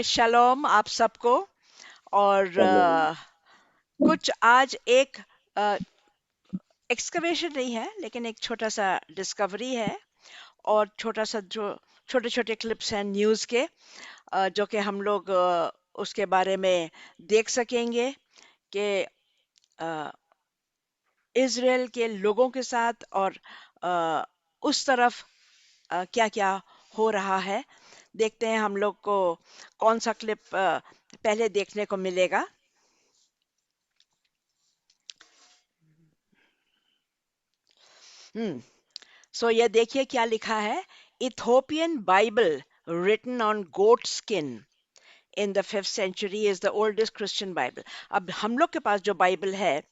शलोम आप सबको। और Shalom. कुछ आज एक एक्सकवेशन नहीं है, लेकिन एक छोटा सा डिस्कवरी है। और छोटा सा जो छोटे छोटे क्लिप्स हैं न्यूज़ के, जो कि हम लोग उसके बारे में देख सकेंगे कि इजराइल के लोगों के साथ और अ, उस तरफ क्या क्या हो रहा है। देखते हैं हम लोग को कौन सा क्लिप पहले देखने को मिलेगा। हम्म सो ये देखिए क्या लिखा है। Ethiopian Bible written on goat skin in the 5th century is the oldest Christian Bible। अब हम लोग के पास जो बाइबल है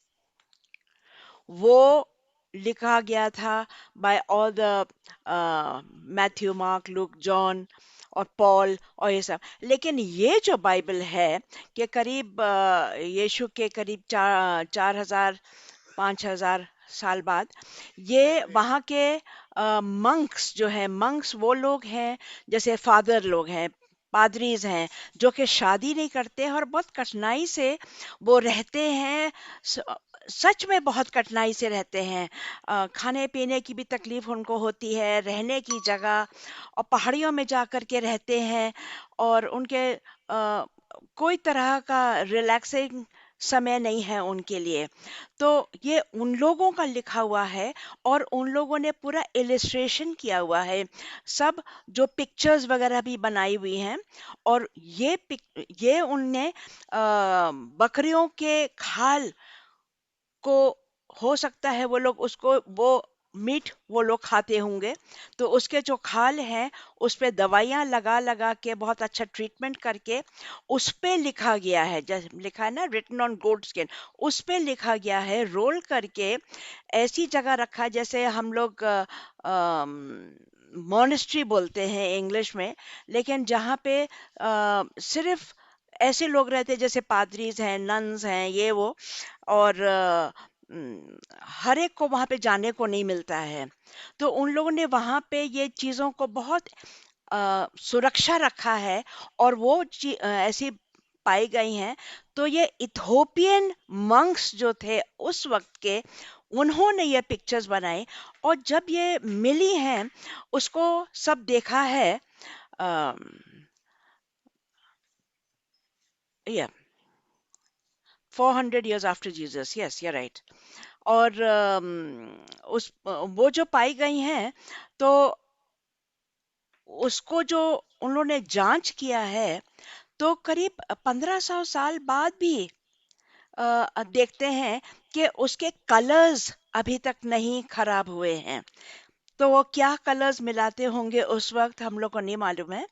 वो लिखा गया था by all the Matthew, Mark, Luke, John और पॉल और ये सब। लेकिन ये जो बाइबल है कि करीब यीशु के करीब 4,000 5,000 साल बाद, ये वहाँ के मंक्स जो है, मंक्स वो लोग हैं जैसे फादर लोग हैं, पादरीज हैं, जो कि शादी नहीं करते हैं और बहुत कठिनाई से वो रहते हैं। सच में बहुत कठिनाई से रहते हैं। खाने पीने की भी तकलीफ उनको होती है, रहने की जगह, और पहाड़ियों में जा कर के रहते हैं। और उनके कोई तरह का रिलैक्सिंग समय नहीं है उनके लिए। तो ये उन लोगों का लिखा हुआ है और उन लोगों ने पूरा इलिस्ट्रेशन किया हुआ है। सब जो पिक्चर्स वगैरह भी बनाई हुई हैं। और ये उनने बकरियों के खाल को, हो सकता है वो लोग उसको, वो मीट वो लोग खाते होंगे, तो उसके जो खाल हैं उस पे दवाइयाँ लगा लगा के बहुत अच्छा ट्रीटमेंट करके उस पे लिखा गया है। जैसे लिखा है ना, रिटन ऑन गोट स्किन, उस पे लिखा गया है रोल करके। ऐसी जगह रखा है जैसे हम लोग मॉनेस्ट्री बोलते हैं इंग्लिश में, लेकिन जहाँ पे सिर्फ ऐसे लोग रहते हैं जैसे पादरीज हैं, नन्स हैं, ये वो। और हर एक को वहां पे जाने को नहीं मिलता है। तो उन लोगों ने वहां पे ये चीजों को बहुत सुरक्षा रखा है। और वो ऐसी पाई गई हैं। तो ये इथोपियन मंक्स जो थे उस वक्त के, उन्होंने ये पिक्चर्स बनाई। और जब ये मिली हैं, उसको सब देखा है। या 400 years after Jesus, yes, you're right। और वो जो पाई गई हैं, तो उसको जो उन्होंने जांच किया है, तो करीब 1500 साल बाद भी देखते हैं कि उसके कलर्स अभी तक नहीं खराब हुए हैं। तो वो क्या कलर्स मिलाते होंगे उस वक्त हम लोग को नहीं मालूम है।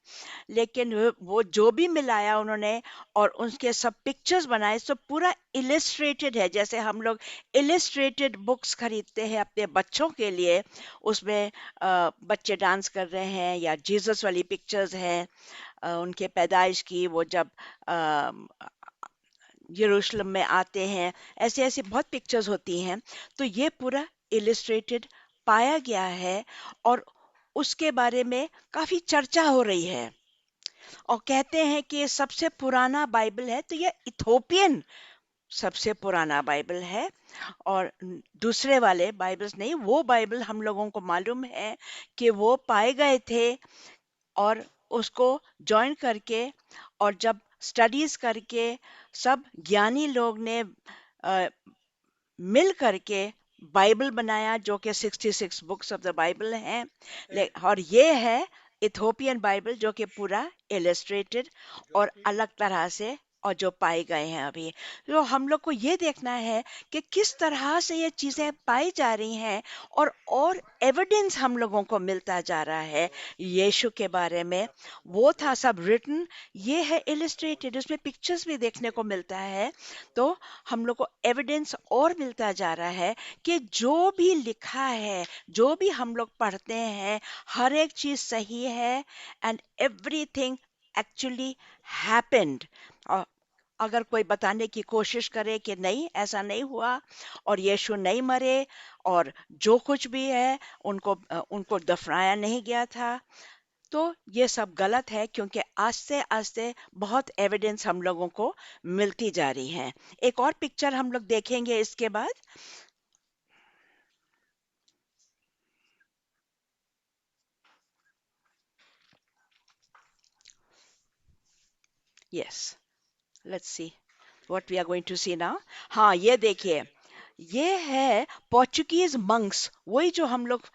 लेकिन वो जो भी मिलाया उन्होंने और उसके सब पिक्चर्स बनाए, सब पूरा इलिस्ट्रेटेड है। जैसे हम लोग इलिस्ट्रेटेड बुक्स खरीदते हैं अपने बच्चों के लिए, उसमें बच्चे डांस कर रहे हैं या जीसस वाली पिक्चर्स हैं, उनके पैदाइश की, वो जब यरूशलेम में आते हैं, ऐसे ऐसे बहुत पिक्चर्स होती हैं। तो ये पूरा इलिस्ट्रेटेड पाया गया है। और उसके बारे में काफी चर्चा हो रही है और कहते हैं कि ये सबसे पुराना बाइबल है। तो ये इथोपियन सबसे पुराना बाइबल है। और दूसरे वाले बाइबल्स नहीं, वो बाइबल हम लोगों को मालूम है कि वो पाए गए थे। और उसको जॉइन करके और जब स्टडीज करके सब ज्ञानी लोग ने मिल करके बाइबल बनाया, जो कि 66 बुक्स ऑफ द बाइबल हैं। और ये है इथोपियन बाइबल, जो कि पूरा इलस्ट्रेटेड और अलग तरह से और जो पाए गए हैं अभी। तो हम लोग को ये देखना है कि किस तरह से ये चीजें पाई जा रही हैं। और एविडेंस हम लोगों को मिलता जा रहा है यीशु के बारे में। वो था सब रिटन, ये है इलस्ट्रेटेड, उसमें पिक्चर्स भी देखने को मिलता है। तो हम लोग को एविडेंस और मिलता जा रहा है कि जो भी लिखा है, जो भी हम लोग पढ़ते हैं, हर एक चीज सही है। And everything actually happened. और अगर कोई बताने की कोशिश करे कि नहीं, ऐसा नहीं हुआ और यीशु नहीं मरे और जो कुछ भी है उनको उनको दफनाया नहीं गया था, तो ये सब गलत है, क्योंकि आस्ते आस्ते बहुत एविडेंस हम लोगों को मिलती जा रही है। एक और पिक्चर हम लोग देखेंगे इसके बाद। Yes, let's see what we are going to see now. हाँ, ये देखिए, ये है पोर्चुगीज मंक्स, वही जो हम लोग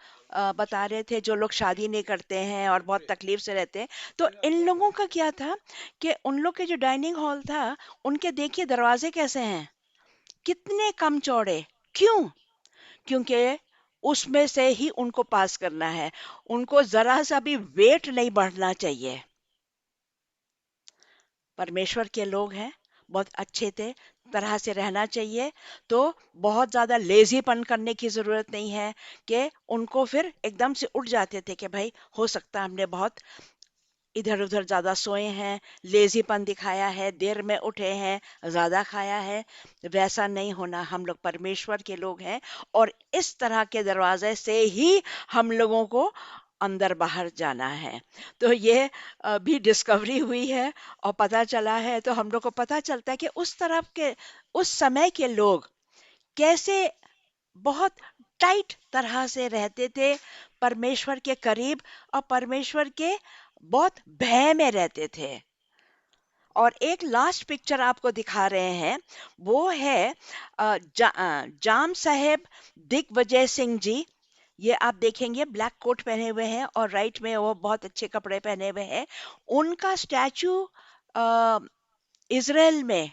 बता रहे थे, जो लोग शादी नहीं करते हैं और बहुत तकलीफ से रहते हैं। तो इन लोगों का क्या था कि उन लोग के जो डाइनिंग हॉल था, उनके देखिए दरवाजे कैसे हैं, कितने कम चौड़े। क्यों? क्योंकि उसमें से ही उनको पास करना है, उनको जरा सा भी वेट नहीं बढ़ना चाहिए। परमेश्वर के लोग हैं, बहुत अच्छे थे तरह से रहना चाहिए। तो बहुत ज्यादा लेजीपन करने की जरूरत नहीं है कि उनको फिर एकदम से उठ जाते थे कि भाई हो सकता है हमने बहुत इधर उधर ज्यादा सोए हैं, लेजीपन दिखाया है, देर में उठे हैं, ज्यादा खाया है। वैसा नहीं होना, हम लोग परमेश्वर के लोग हैं, और इस तरह के दरवाजे से ही हम लोगों को अंदर बाहर जाना है। तो ये भी डिस्कवरी हुई है और पता चला है, तो हम लोग को पता चलता है कि उस तरफ के, उस समय के लोग कैसे बहुत टाइट तरह से रहते थे परमेश्वर के करीब, और परमेश्वर के बहुत भय में रहते थे। और एक लास्ट पिक्चर आपको दिखा रहे हैं, वो है जाम साहेब दिग्विजय सिंह जी। ये आप देखेंगे ब्लैक कोट पहने हुए हैं और राइट में वो बहुत अच्छे कपड़े पहने हुए हैं। उनका स्टैचू इजराइल में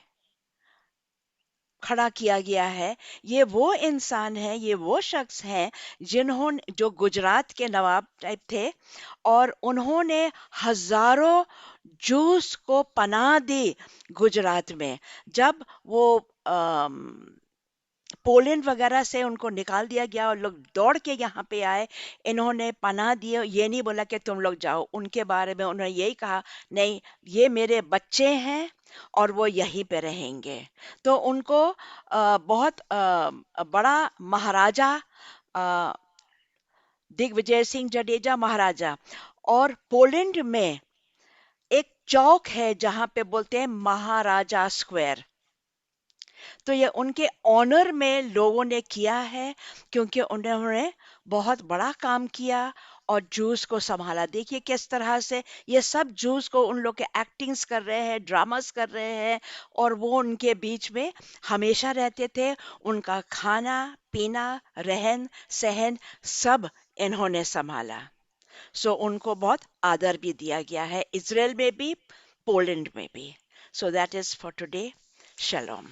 खड़ा किया गया है। ये वो इंसान है, ये वो शख्स हैं जिन्होंने, जो गुजरात के नवाब टाइप थे, और उन्होंने हजारों जूस को पनाह दी गुजरात में। जब वो पोलैंड वगैरह से उनको निकाल दिया गया और लोग दौड़ के यहाँ पे आए, इन्होंने पनाह दिए। ये नहीं बोला कि तुम लोग जाओ, उनके बारे में उन्होंने यही कहा, नहीं, ये मेरे बच्चे हैं और वो यहीं पे रहेंगे। तो उनको बहुत बड़ा महाराजा, अ, दिग्विजय सिंह जडेजा महाराजा। और पोलैंड में एक चौक है जहां पे बोलते हैं महाराजा स्क्वायर। तो ये उनके ऑनर में लोगों ने किया है, क्योंकि उन्होंने बहुत बड़ा काम किया और जूस को संभाला। देखिए किस तरह से ये सब जूस को उन लोग के एक्टिंग्स कर रहे हैं, ड्रामास कर रहे हैं, और वो उनके बीच में हमेशा रहते थे। उनका खाना पीना, रहन सहन, सब इन्होंने संभाला। सो उनको बहुत आदर भी दिया गया है, इजराइल में भी, पोलैंड में भी। So that is for today. शलोम।